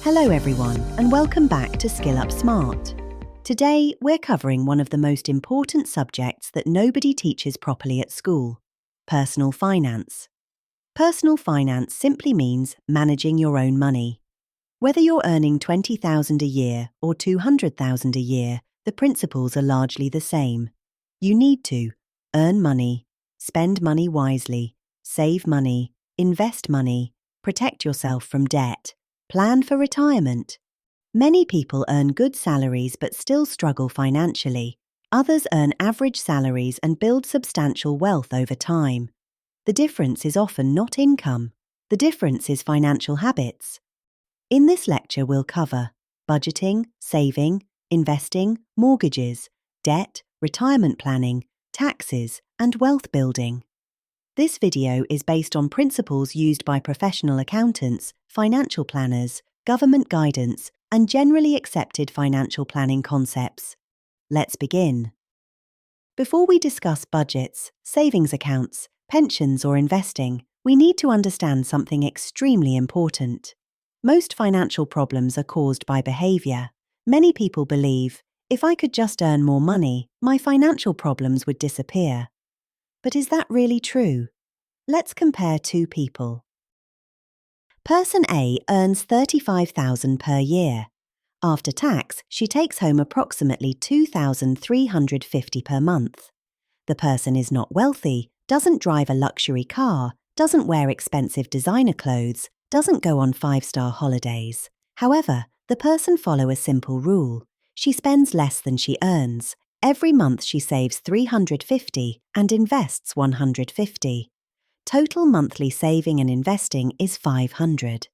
Hello everyone, and welcome back to Skill Up Smart. Today, we're covering one of the most important subjects that nobody teaches properly at school: personal finance. Personal finance simply means managing your own money. Whether you're earning $20,000 a year or $200,000 a year, the principles are largely the same. You need to earn money, spend money wisely, save money, invest money, protect yourself from debt, plan for retirement. Many people earn good salaries but still struggle financially. Others earn average salaries and build substantial wealth over time. The difference is often not income. The difference is financial habits. In this lecture, we'll cover budgeting, saving, investing, mortgages, debt, retirement planning, taxes, and wealth building. This video is based on principles used by professional accountants, financial planners, government guidance, and generally accepted financial planning concepts. Let's begin. Before we discuss budgets, savings accounts, pensions, or investing, we need to understand something extremely important. Most financial problems are caused by behavior. Many people believe, if I could just earn more money, my financial problems would disappear. But is that really true? Let's compare two people. Person A earns $35,000 per year. After tax, she takes home approximately $2,350 per month. The person is not wealthy, doesn't drive a luxury car, doesn't wear expensive designer clothes, doesn't go on 5-star holidays. However, the person follows a simple rule. She spends less than she earns. Every month she saves $350 and invests $150. Total monthly saving and investing is $500.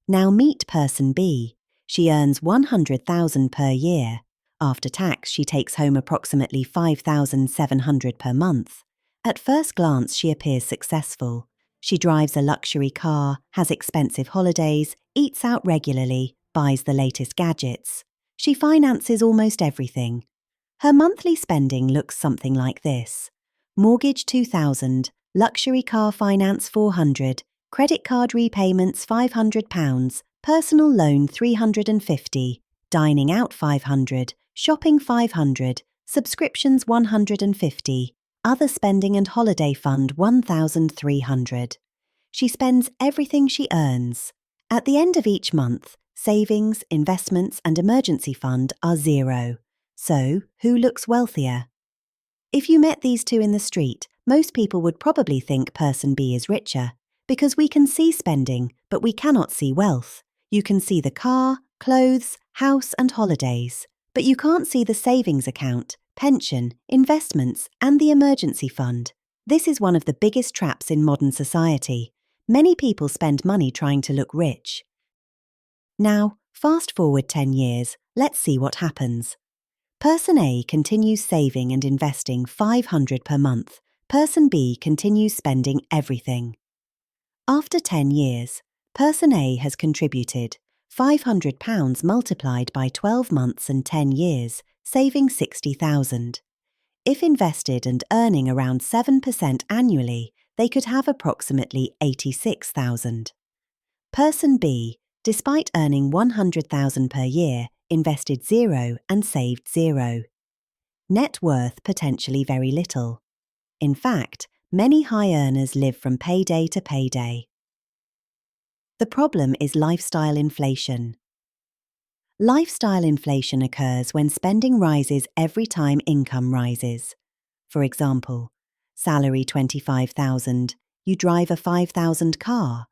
Now meet person B. She earns $100,000 per year. After tax, she takes home approximately $5,700 per month. At first glance, she appears successful. She drives a luxury car, has expensive holidays, eats out regularly, buys the latest gadgets. She finances almost everything. Her monthly spending looks something like this: mortgage $2,000, luxury car finance $400, credit card repayments £500, personal loan $350, dining out $500, shopping $500, subscriptions $150, other spending and holiday fund $1,300. She spends everything she earns. At the end of each month, savings, investments, and emergency fund are zero. So, who looks wealthier? If you met these two in the street, most people would probably think person B is richer, because we can see spending, but we cannot see wealth. You can see the car, clothes, house, and holidays, but you can't see the savings account, pension, investments, and the emergency fund. This is one of the biggest traps in modern society. Many people spend money trying to look rich. Now, fast forward 10 years, let's see what happens. Person A continues saving and investing $500 per month. Person B continues spending everything. After 10 years, Person A has contributed £500 multiplied by 12 months and 10 years, saving $60,000. If invested and earning around 7% annually, they could have approximately $86,000. Person B, despite earning $100,000 per year, invested zero and saved zero. Net worth potentially very little. In fact, many high earners live from payday to payday. The problem is lifestyle inflation. Lifestyle inflation occurs when spending rises every time income rises. For example, salary $25,000, you drive a $5,000 car.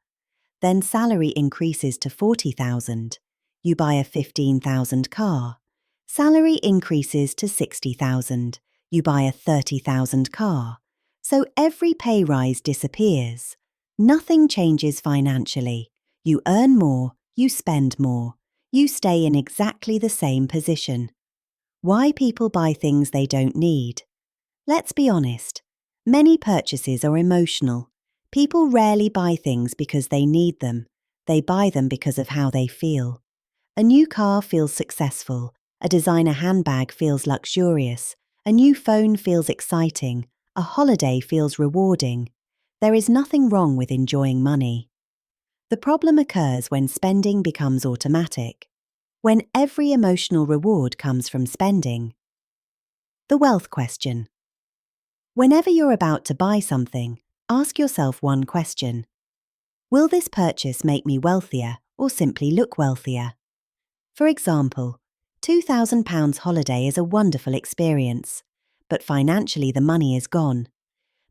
Then salary increases to $40,000. You buy a $15,000 car. Salary increases to $60,000. You buy a $30,000 car. So every pay rise disappears. Nothing changes financially. You earn more, you spend more. You stay in exactly the same position. Why people buy things they don't need? Let's be honest. Many purchases are emotional. People rarely buy things because they need them. They buy them because of how they feel. A new car feels successful. A designer handbag feels luxurious. A new phone feels exciting. A holiday feels rewarding. There is nothing wrong with enjoying money. The problem occurs when spending becomes automatic, when every emotional reward comes from spending. The wealth question. Whenever you're about to buy something, ask yourself one question. Will this purchase make me wealthier or simply look wealthier? For example, £2,000 holiday is a wonderful experience, but financially the money is gone.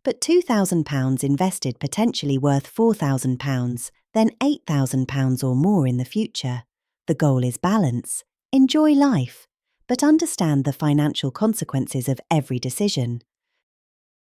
But £2,000 invested potentially worth £4,000, then £8,000 or more in the future. The goal is balance. Enjoy life, but understand the financial consequences of every decision.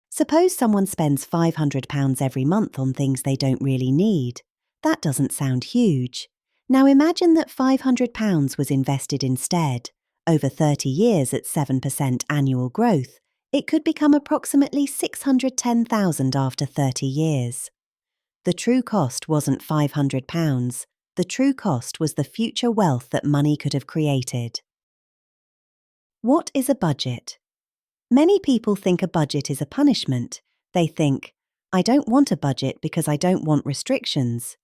Suppose someone spends £500 every month on things they don't really need. That doesn't sound huge. Now imagine that £500 was invested instead. Over 30 years at 7% annual growth, it could become approximately £610,000 after 30 years. The true cost wasn't £500. The true cost was the future wealth that money could have created. What is a budget? Many people think a budget is a punishment. They think, I don't want a budget because I don't want restrictions.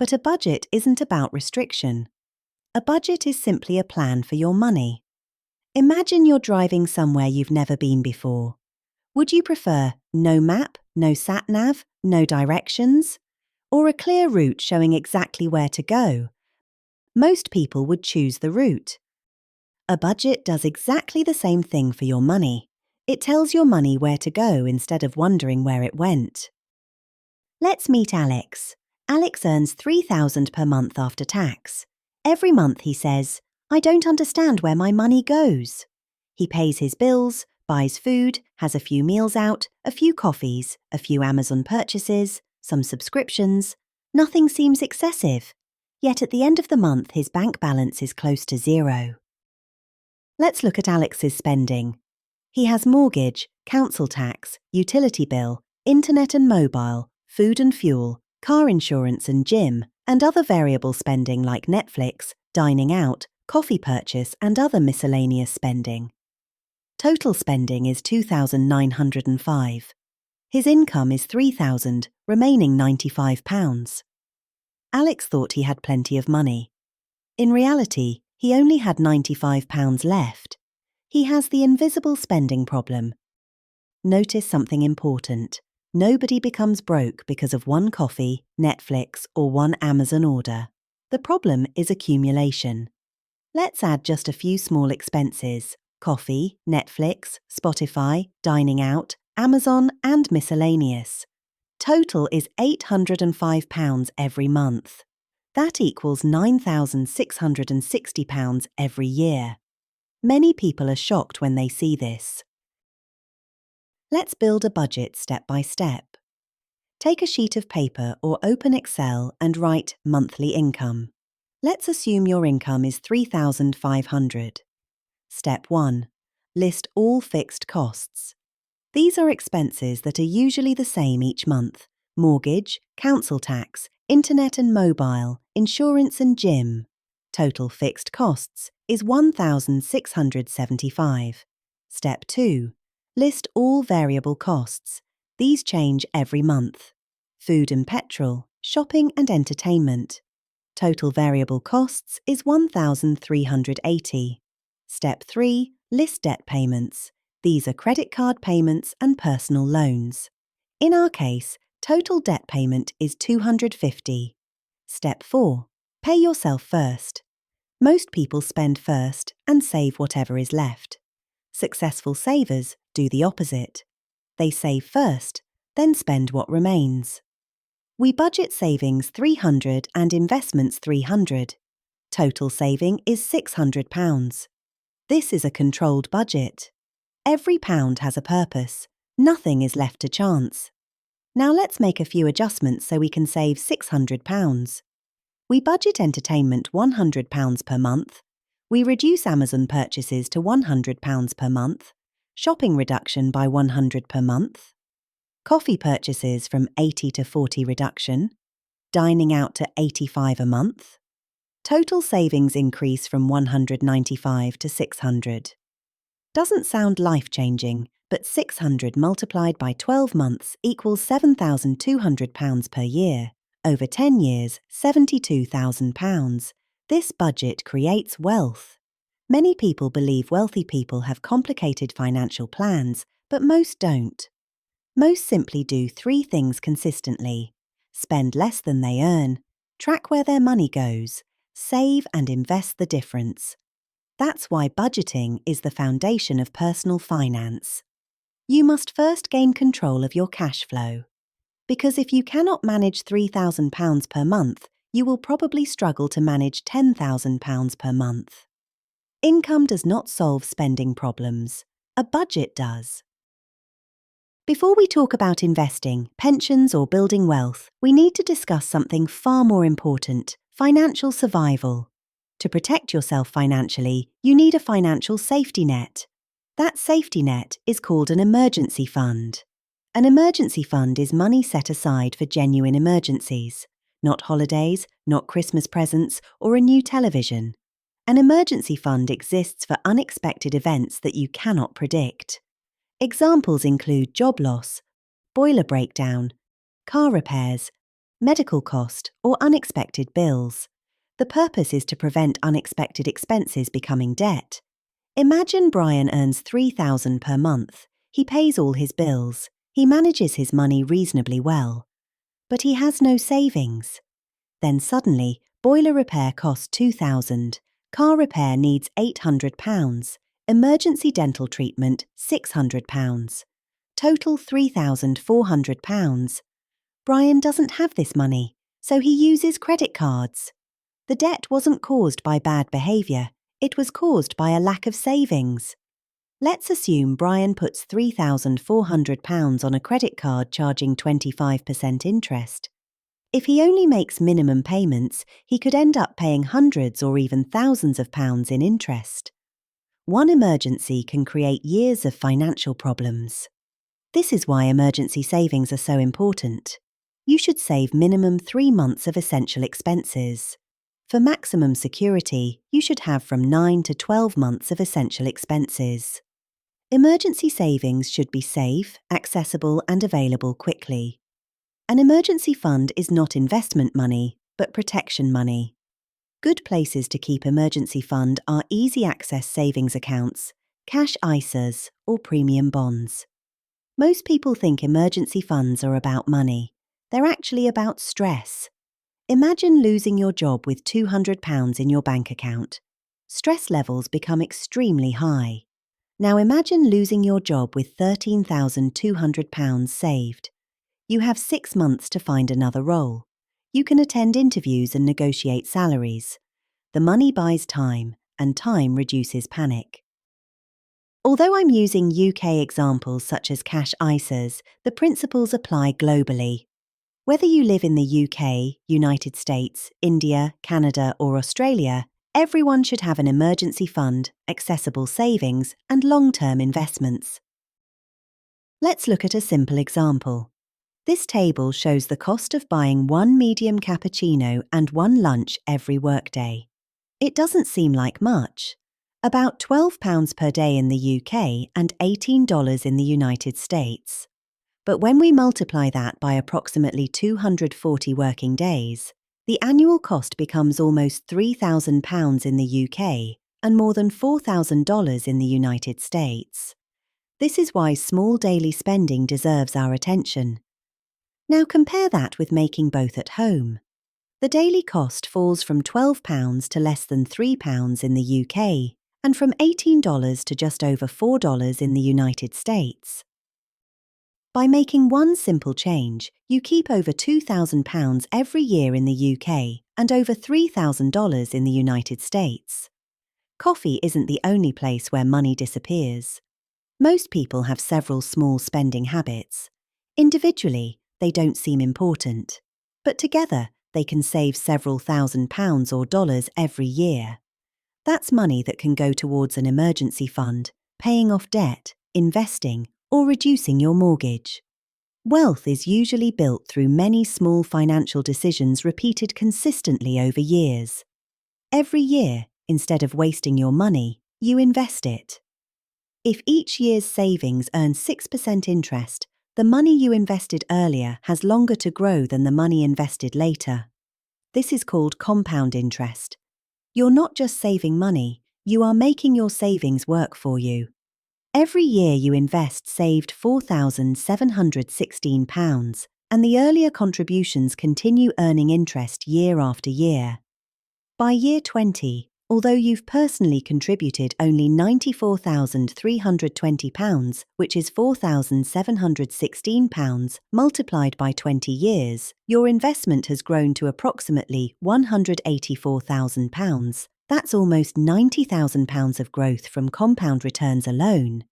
But a budget isn't about restriction. A budget is simply a plan for your money. Imagine you're driving somewhere you've never been before. Would you prefer no map, no sat-nav, no directions? Or a clear route showing exactly where to go? Most people would choose the route. A budget does exactly the same thing for your money. It tells your money where to go instead of wondering where it went. Let's meet Alex. Alex earns £3,000 per month after tax. Every month he says, I don't understand where my money goes. He pays his bills, buys food, has a few meals out, a few coffees, a few Amazon purchases, some subscriptions. Nothing seems excessive. Yet at the end of the month his bank balance is close to zero. Let's look at Alex's spending. He has mortgage, council tax, utility bill, internet and mobile, food and fuel, car insurance and gym, and other variable spending like Netflix, dining out, coffee purchase and other miscellaneous spending. Total spending is £2,905. His income is £3,000, remaining £95. Alex thought he had plenty of money. In reality, he only had £95 left. He has the invisible spending problem. Notice something important. Nobody becomes broke because of one coffee, Netflix, or one Amazon order. The problem is accumulation. Let's add just a few small expenses: coffee, Netflix, Spotify, dining out, Amazon, and miscellaneous. Total is £805 every month. That equals £9,660 every year. Many people are shocked when they see this. Let's build a budget step by step. Take a sheet of paper or open Excel and write monthly income. Let's assume your income is £3,500. Step 1. List all fixed costs. These are expenses that are usually the same each month: mortgage, council tax, internet and mobile, insurance and gym. Total fixed costs is £1,675. Step 2. List all variable costs. These change every month: food and petrol, shopping and entertainment. Total variable costs is £1,380. Step 3. List debt payments. These are credit card payments and personal loans. In our case, total debt payment is £250. Step 4. Pay yourself first. Most people spend first and save whatever is left. Successful savers do the opposite. They save first, then spend what remains. We budget savings £300 and investments £300. Total saving is £600. This is a controlled budget. Every pound has a purpose. Nothing is left to chance. Now let's make a few adjustments so we can save £600. We budget entertainment £100 per month. We reduce Amazon purchases to £100 per month. Shopping reduction by £100 per month. Coffee purchases from £80 to £40 reduction. Dining out to £85 a month. Total savings increase from £195 to £600. Doesn't sound life-changing, but £600 multiplied by 12 months equals £7,200 per year. Over 10 years, £72,000. This budget creates wealth. Many people believe wealthy people have complicated financial plans, but most don't. Most simply do three things consistently: spend less than they earn, track where their money goes, save and invest the difference. That's why budgeting is the foundation of personal finance. You must first gain control of your cash flow. Because if you cannot manage £3,000 per month, you will probably struggle to manage £10,000 per month. Income does not solve spending problems. A budget does. Before we talk about investing, pensions, or building wealth, we need to discuss something far more important: financial survival. To protect yourself financially, you need a financial safety net. That safety net is called an emergency fund. An emergency fund is money set aside for genuine emergencies, not holidays, not Christmas presents, or a new television. An emergency fund exists for unexpected events that you cannot predict. Examples include job loss, boiler breakdown, car repairs, medical cost, or unexpected bills. The purpose is to prevent unexpected expenses becoming debt. Imagine Brian earns £3,000 per month. He pays all his bills. He manages his money reasonably well. But he has no savings. Then suddenly, boiler repair costs £2,000, car repair needs £800, emergency dental treatment £600. Total £3,400. Brian doesn't have this money, so he uses credit cards. The debt wasn't caused by bad behaviour, it was caused by a lack of savings. Let's assume Brian puts £3,400 on a credit card charging 25% interest. If he only makes minimum payments, he could end up paying hundreds or even thousands of pounds in interest. One emergency can create years of financial problems. This is why emergency savings are so important. You should save minimum 3 months of essential expenses. For maximum security, you should have from 9 to 12 months of essential expenses. Emergency savings should be safe, accessible, and available quickly. An emergency fund is not investment money, but protection money. Good places to keep emergency fund are easy access savings accounts, cash ISAs, or premium bonds. Most people think emergency funds are about money. They're actually about stress. Imagine losing your job with £200 in your bank account. Stress levels become extremely high. Now imagine losing your job with £13,200 saved. You have 6 months to find another role. You can attend interviews and negotiate salaries. The money buys time, and time reduces panic. Although I'm using UK examples such as cash ISAs, the principles apply globally. Whether you live in the UK, United States, India, Canada, or Australia, everyone should have an emergency fund, accessible savings, and long-term investments. Let's look at a simple example. This table shows the cost of buying 1 medium cappuccino and 1 lunch every workday. It doesn't seem like much. About £12 per day in the UK and $18 in the United States. But when we multiply that by approximately 240 working days, the annual cost becomes almost £3,000 in the UK and more than $4,000 in the United States. This is why small daily spending deserves our attention. Now compare that with making both at home. The daily cost falls from £12 to less than £3 in the UK and from $18 to just over $4 in the United States. By making one simple change, you keep over £2,000 every year in the UK and over $3,000 in the United States. Coffee isn't the only place where money disappears. Most people have several small spending habits. Individually, they don't seem important, but together they can save several £1,000s or dollars every year. That's money that can go towards an emergency fund, paying off debt, investing, or reducing your mortgage. Wealth is usually built through many small financial decisions repeated consistently over years. Every year, instead of wasting your money, you invest it. If each year's savings earn 6% interest, The money you invested earlier has longer to grow than the money invested later. This is called compound interest. You're not just saving money, you are making your savings work for you. Every year you invest saved £4,716, and the earlier contributions continue earning interest year after year. By year 20, although you've personally contributed only £94,320, which is £4,716 multiplied by 20 years, your investment has grown to approximately £184,000. That's almost £90,000 of growth from compound returns alone.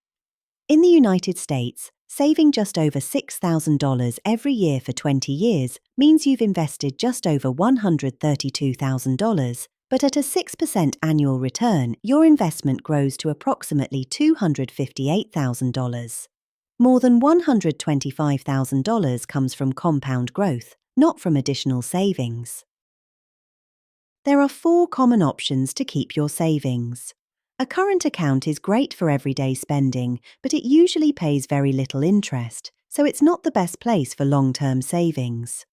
In the United States, saving just over $6,000 every year for 20 years means you've invested just over $132,000, but at a 6% annual return, your investment grows to approximately $258,000. More than $125,000 comes from compound growth, not from additional savings. There are 4 common options to keep your savings. A current account is great for everyday spending, but it usually pays very little interest, so it's not the best place for long-term savings.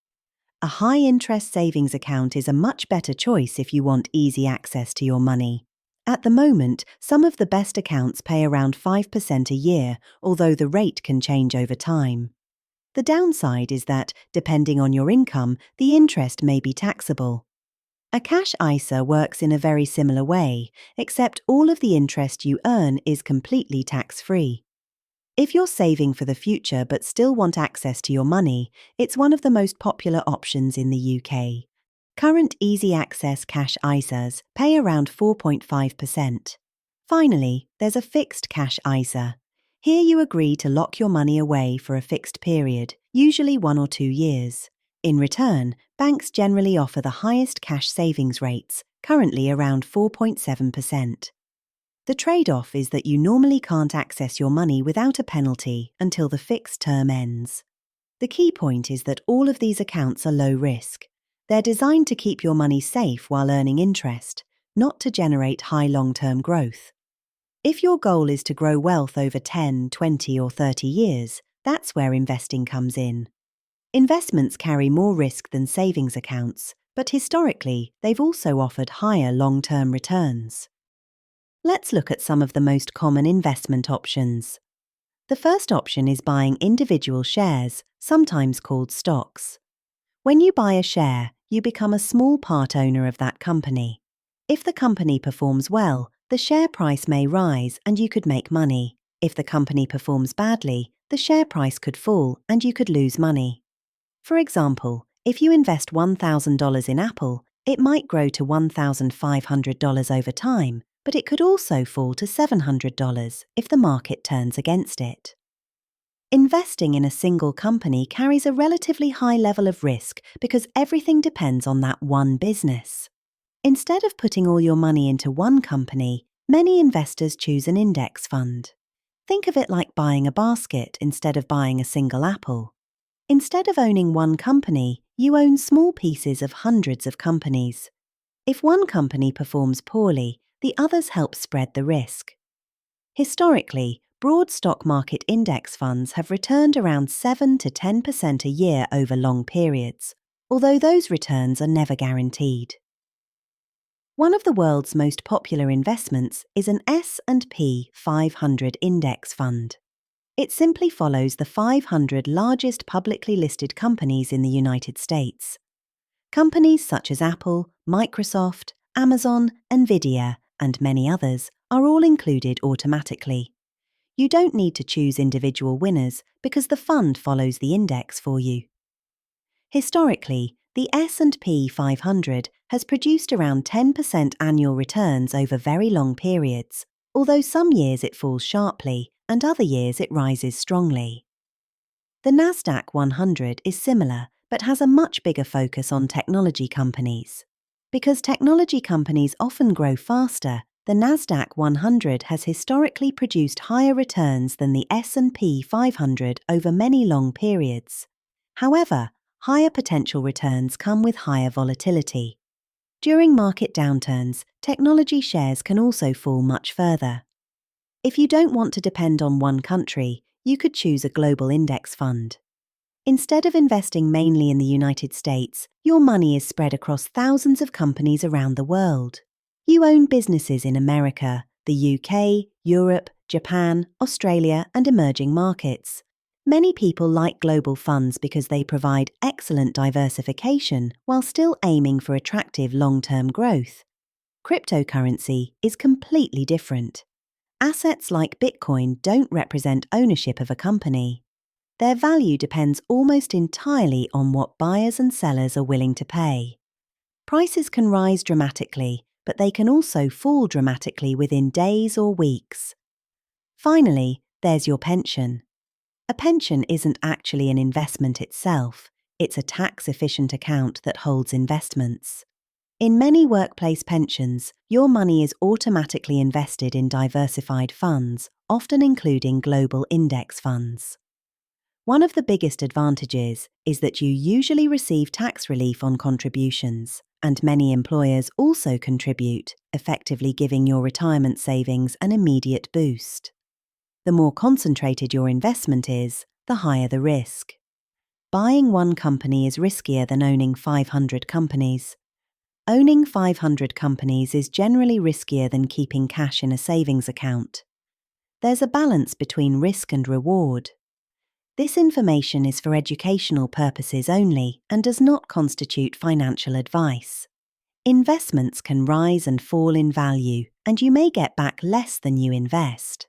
A high-interest savings account is a much better choice if you want easy access to your money. At the moment, some of the best accounts pay around 5% a year, although the rate can change over time. The downside is that, depending on your income, the interest may be taxable. A cash ISA works in a very similar way, except all of the interest you earn is completely tax-free. If you're saving for the future but still want access to your money, it's one of the most popular options in the UK. Current easy access cash ISAs pay around 4.5%. Finally, there's a fixed cash ISA. Here you agree to lock your money away for a fixed period, usually 1 or 2 years. In return, banks generally offer the highest cash savings rates, currently around 4.7%. The trade-off is that you normally can't access your money without a penalty until the fixed term ends. The key point is that all of these accounts are low risk. They're designed to keep your money safe while earning interest, not to generate high long-term growth. If your goal is to grow wealth over 10, 20 or 30 years, that's where investing comes in. Investments carry more risk than savings accounts, but historically, they've also offered higher long-term returns. Let's look at some of the most common investment options. The first option is buying individual shares, sometimes called stocks. When you buy a share, you become a small part owner of that company. If the company performs well, the share price may rise and you could make money. If the company performs badly, the share price could fall and you could lose money. For example, if you invest $1,000 in Apple, it might grow to $1,500 over time, but it could also fall to $700 if the market turns against it. Investing in a single company carries a relatively high level of risk because everything depends on that one business. Instead of putting all your money into one company, many investors choose an index fund. Think of it like buying a basket instead of buying a single apple. Instead of owning one company, you own small pieces of hundreds of companies. If one company performs poorly, the others help spread the risk. Historically, broad stock market index funds have returned around 7 to 10% a year over long periods, although those returns are never guaranteed. One of the world's most popular investments is an S&P 500 index fund. It simply follows the 500 largest publicly listed companies in the United States. Companies such as Apple, Microsoft, Amazon, Nvidia, and many others are all included automatically. You don't need to choose individual winners because the fund follows the index for you. Historically, the S&P 500 has produced around 10% annual returns over very long periods, although some years it falls sharply and other years it rises strongly. The Nasdaq 100 is similar, but has a much bigger focus on technology companies. Because technology companies often grow faster, the Nasdaq 100 has historically produced higher returns than the S&P 500 over many long periods. However, higher potential returns come with higher volatility. During market downturns, technology shares can also fall much further. If you don't want to depend on one country, You could choose a global index fund. Instead of investing mainly in the United States, your money is spread across thousands of companies around the world. You own businesses in America, the UK, Europe, Japan, Australia, and emerging markets. Many people like global funds because they provide excellent diversification while still aiming for attractive long-term growth. Cryptocurrency is completely different. Assets like Bitcoin don't represent ownership of a company. Their value depends almost entirely on what buyers and sellers are willing to pay. Prices can rise dramatically, but they can also fall dramatically within days or weeks. Finally, there's your pension. A pension isn't actually an investment itself, it's a tax-efficient account that holds investments. In many workplace pensions, your money is automatically invested in diversified funds, often including global index funds. One of the biggest advantages is that you usually receive tax relief on contributions, and many employers also contribute, effectively giving your retirement savings an immediate boost. The more concentrated your investment is, the higher the risk. Buying one company is riskier than owning 500 companies. Owning 500 companies is generally riskier than keeping cash in a savings account. There's a balance between risk and reward. This information is for educational purposes only and does not constitute financial advice. Investments can rise and fall in value, and you may get back less than you invest.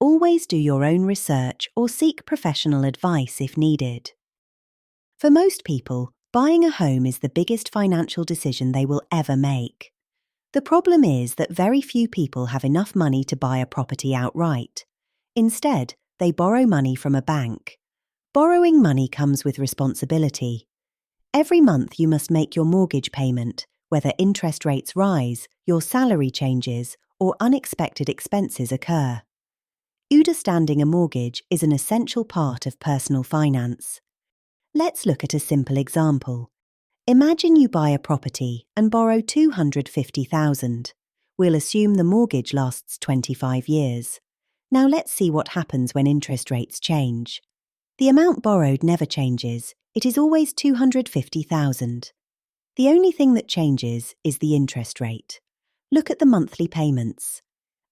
Always do your own research or seek professional advice if needed. For most people, buying a home is the biggest financial decision they will ever make. The problem is that very few people have enough money to buy a property outright. Instead, they borrow money from a bank. Borrowing money comes with responsibility. Every month you must make your mortgage payment, whether interest rates rise, your salary changes, or unexpected expenses occur. Understanding a mortgage is an essential part of personal finance. Let's look at a simple example. Imagine you buy a property and borrow $250,000. We'll assume the mortgage lasts 25 years. Now let's see what happens when interest rates change. The amount borrowed never changes. It is always $250,000. The only thing that changes is the interest rate. Look at the monthly payments.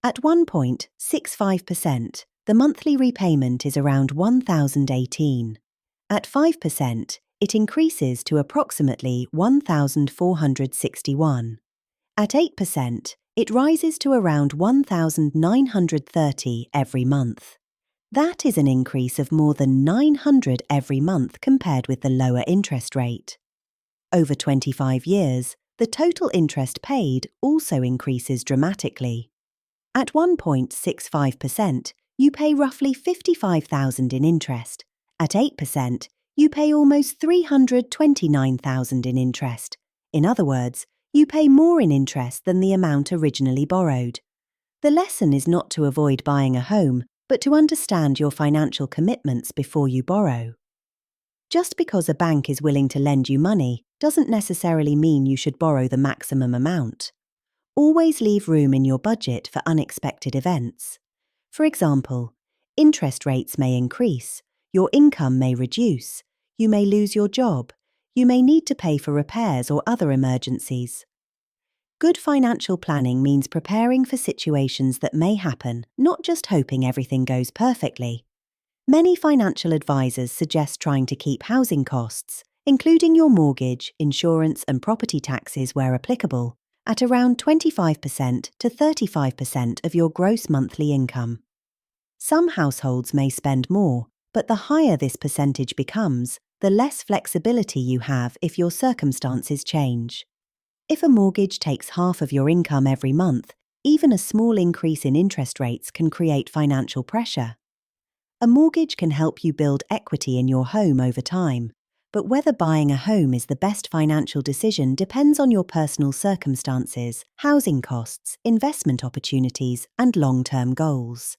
At 1.65%, the monthly repayment is around $1,018. At 5%, it increases to approximately $1,461. At 8%, it rises to around $1,930 every month. That is an increase of more than $900 every month compared with the lower interest rate. Over 25 years, the total interest paid also increases dramatically. At 1.65%, you pay roughly $55,000 in interest. At 8%, you pay almost $329,000 in interest. In other words, you pay more in interest than the amount originally borrowed. The lesson is not to avoid buying a home, but to understand your financial commitments before you borrow. Just because a bank is willing to lend you money doesn't necessarily mean you should borrow the maximum amount. Always leave room in your budget for unexpected events. For example, interest rates may increase, your income may reduce, you may lose your job, you may need to pay for repairs or other emergencies. Good financial planning means preparing for situations that may happen, not just hoping everything goes perfectly. Many financial advisors suggest trying to keep housing costs, including your mortgage, insurance, and property taxes where applicable, at around 25% to 35% of your gross monthly income. Some households may spend more, but the higher this percentage becomes, the less flexibility you have if your circumstances change. If a mortgage takes half of your income every month, even a small increase in interest rates can create financial pressure. A mortgage can help you build equity in your home over time, but whether buying a home is the best financial decision depends on your personal circumstances, housing costs, investment opportunities, and long-term goals.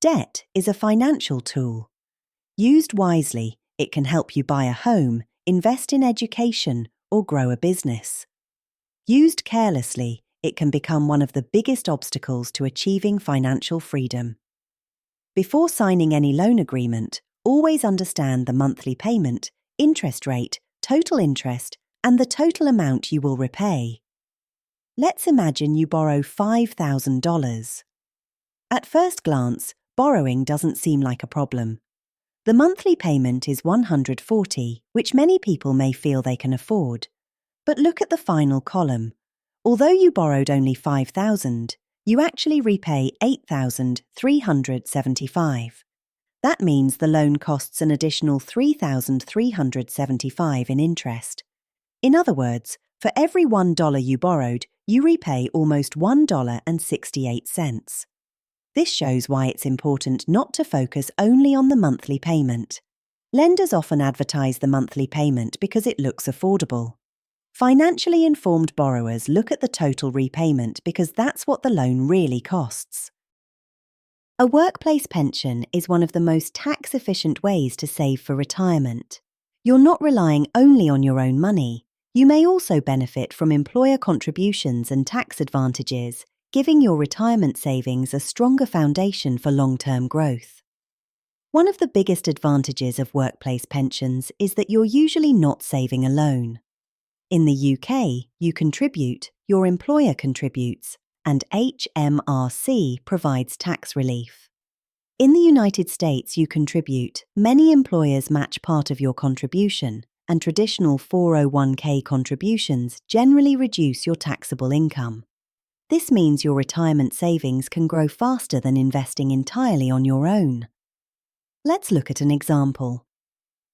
Debt is a financial tool. Used wisely, it can help you buy a home, invest in education, or grow a business. Used carelessly, it can become one of the biggest obstacles to achieving financial freedom. Before signing any loan agreement, always understand the monthly payment, interest rate, total interest, and the total amount you will repay. Let's imagine you borrow $5,000. At first glance, borrowing doesn't seem like a problem. The monthly payment is $140, which many people may feel they can afford. But look at the final column. Although you borrowed only $5,000, you actually repay $8,375. That means the loan costs an additional $3,375 in interest. In other words, for every $1 you borrowed, you repay almost $1.68. This shows why it's important not to focus only on the monthly payment. Lenders often advertise the monthly payment because it looks affordable. Financially informed borrowers look at the total repayment because that's what the loan really costs. A workplace pension is one of the most tax-efficient ways to save for retirement. You're not relying only on your own money. You may also benefit from employer contributions and tax advantages, giving your retirement savings a stronger foundation for long-term growth. One of the biggest advantages of workplace pensions is that you're usually not saving alone. In the UK, you contribute, your employer contributes, and HMRC provides tax relief. In the United States, you contribute, many employers match part of your contribution, and traditional 401k contributions generally reduce your taxable income. This means your retirement savings can grow faster than investing entirely on your own. Let's look at an example.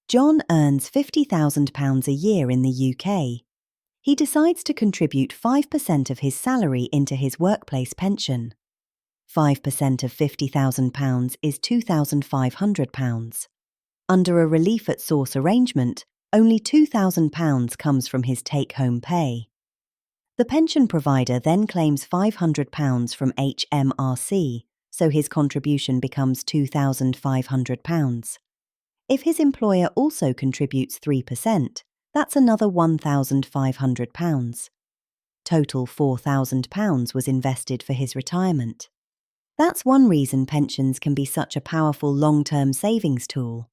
John earns £50,000 a year in the UK. He decides to contribute 5% of his salary into his workplace pension. 5% of £50,000 is £2,500. Under a relief at source arrangement, only £2,000 comes from his take-home pay. The pension provider then claims £500 from HMRC, so his contribution becomes £2,500. If his employer also contributes 3%, that's another £1,500. Total £4,000 was invested for his retirement. That's one reason pensions can be such a powerful long-term savings tool.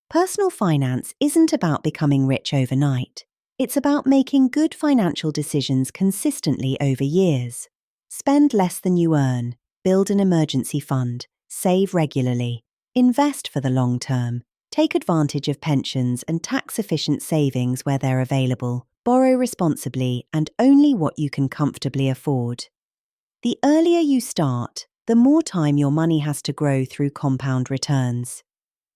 Personal finance isn't about becoming rich overnight. It's about making good financial decisions consistently over years. Spend less than you earn, build an emergency fund, save regularly, invest for the long term, take advantage of pensions and tax-efficient savings where they're available, borrow responsibly and only what you can comfortably afford. The earlier you start, the more time your money has to grow through compound returns.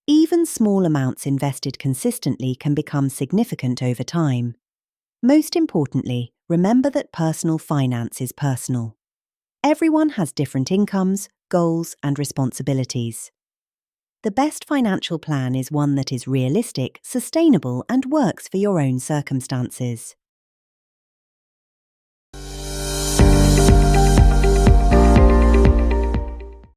Even small amounts invested consistently can become significant over time. Most importantly, remember that personal finance is personal. Everyone has different incomes, goals, and responsibilities. The best financial plan is one that is realistic, sustainable, and works for your own circumstances.